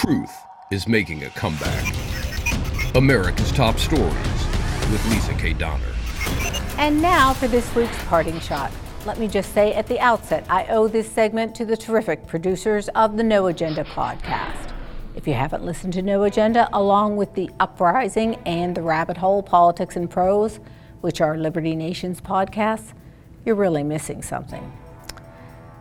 Truth is making a comeback. America's Top Stories with Lisa K. Donner. And now for this week's parting shot. Let me just say at the outset, I owe this segment to the terrific producers of the No Agenda podcast. If you haven't listened to No Agenda, along with The Uprising and The Rabbit Hole, Politics and Prose, which are Liberty Nation's podcasts, you're really missing something.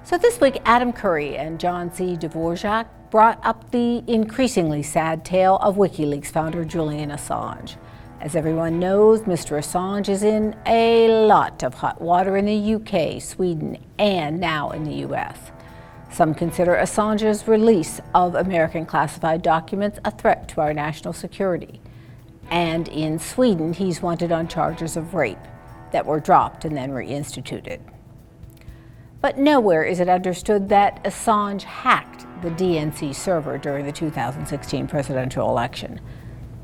So this week, Adam Curry and John C. Dvorak brought up the increasingly sad tale of WikiLeaks founder Julian Assange. As everyone knows, Mr. Assange is in a lot of hot water in the UK, Sweden, and now in the US. Some consider Assange's release of American classified documents a threat to our national security. And in Sweden, he's wanted on charges of rape that were dropped and then reinstituted. But nowhere is it understood that Assange hacked the DNC server during the 2016 presidential election,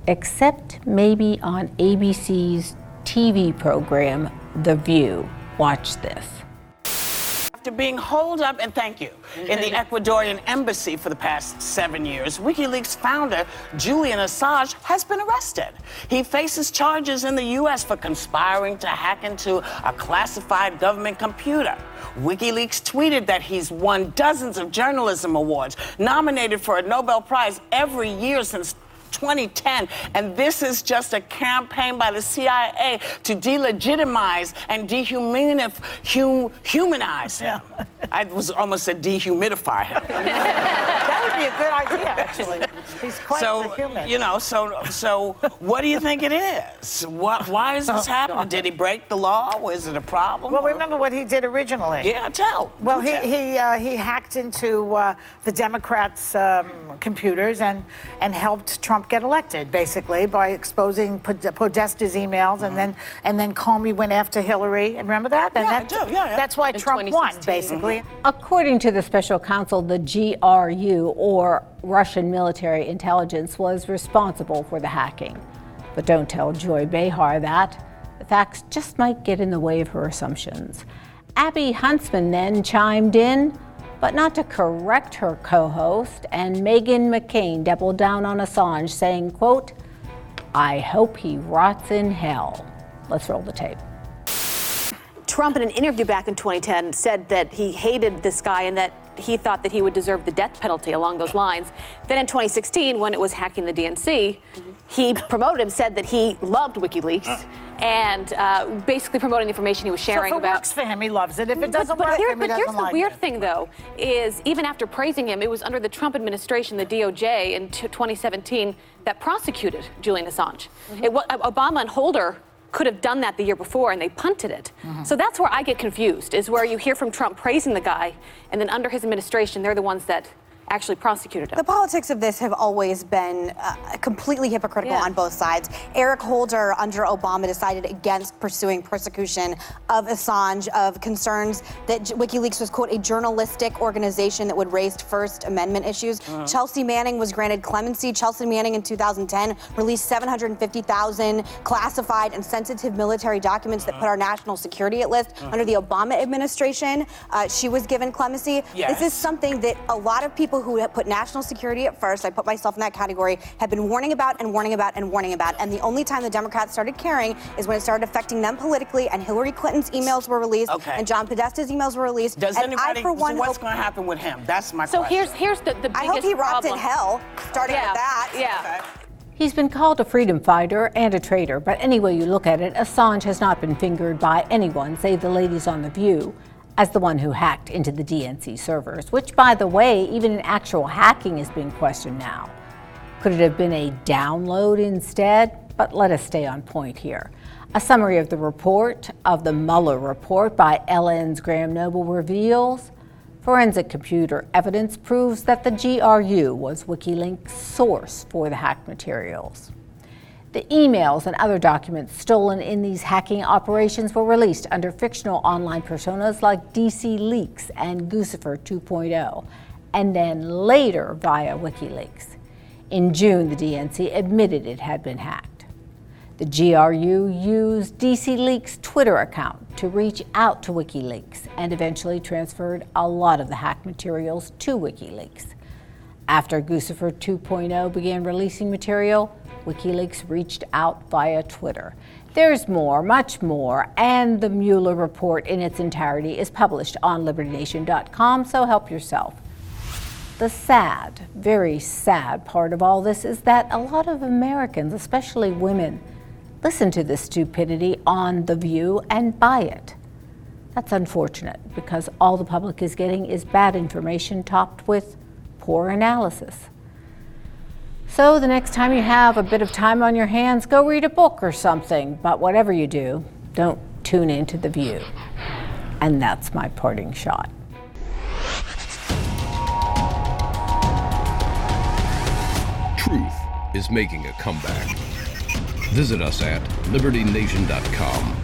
except maybe on ABC's TV program, The View. Watch this. After being holed up, and thank you, in the Ecuadorian embassy for the past 7 years, WikiLeaks founder Julian Assange has been arrested. He faces charges in the U.S. for conspiring to hack into a classified government computer. WikiLeaks tweeted that he's won dozens of journalism awards, nominated for a Nobel Prize every year since 2010, and this is just a campaign by the CIA to delegitimize and dehumanize him. I was almost said dehumidify him. That would be a good idea, actually. He's quite the human. You know, so what do you think it is? Why is this happening? Did he break the law? Was it a problem? Well, remember what he did originally. Yeah, tell. Well, he hacked into the Democrats' computers and helped Trump get elected, basically, by exposing Podesta's emails, and then Comey went after Hillary. And remember that? And I do. Yeah. That's why Trump won, basically. According to the special counsel, the GRU, or Russian military intelligence, was responsible for the hacking. But don't tell Joy Behar that. The facts just might get in the way of her assumptions. Abby Huntsman then chimed in, but not to correct her co-host, and Meghan McCain doubled down on Assange, saying, quote, "I hope he rots in hell." Let's roll the tape. Trump, in an interview back in 2010, said that he hated this guy and that he thought that he would deserve the death penalty along those lines. Then in 2016, when it was hacking the DNC, he promoted him, said that he loved WikiLeaks, and basically promoting the information he was sharing so if it works for him, he loves it. If it doesn't work for him, he doesn't like it. But here's the weird thing, though, is even after praising him, it was under the Trump administration, the DOJ, in 2017, that prosecuted Julian Assange. Obama and Holder could have done that the year before, and they punted it. So that's where I get confused, is where you hear from Trump praising the guy, and then under his administration, they're the ones that actually prosecuted him. The politics of this have always been completely hypocritical on both sides. Eric Holder, under Obama, decided against pursuing persecution of Assange, of concerns that WikiLeaks was, quote, a journalistic organization that would raise First Amendment issues. Chelsea Manning was granted clemency. Chelsea Manning in 2010 released 750,000 classified and sensitive military documents that put our national security at risk. Under the Obama administration, she was given clemency. This is something that a lot of people who have put national security at first, I put myself in that category, have been warning about and warning about and warning about. And the only time the Democrats started caring is when it started affecting them politically, and Hillary Clinton's emails were released, and John Podesta's emails were released. Does and anybody, I, for one, so what's going to happen with him? That's my question. So here's the biggest I hope he rots in problem. hell, starting with that. Yeah. He's been called a freedom fighter and a traitor, but any way you look at it, Assange has not been fingered by anyone, save the ladies on The View, as the one who hacked into the DNC servers, which, by the way, even in actual hacking is being questioned now. Could it have been a download instead? But let us stay on point here. A summary of the report, of the Mueller report by LN's Graham Noble, reveals forensic computer evidence proves that the GRU was WikiLeaks' source for the hacked materials. The emails and other documents stolen in these hacking operations were released under fictional online personas like DC Leaks and Guccifer 2.0, and then later via WikiLeaks. In June, the DNC admitted it had been hacked. The GRU used DC Leaks' Twitter account to reach out to WikiLeaks and eventually transferred a lot of the hacked materials to WikiLeaks. After Guccifer 2.0 began releasing material, WikiLeaks reached out via Twitter. There's more, much more, and the Mueller report in its entirety is published on LibertyNation.com, so help yourself. The sad, very sad part of all this is that a lot of Americans, especially women, listen to this stupidity on The View and buy it. That's unfortunate because all the public is getting is bad information topped with poor analysis. So the next time you have a bit of time on your hands, go read a book or something. But whatever you do, don't tune into The View. And that's my parting shot. Truth is making a comeback. Visit us at LibertyNation.com.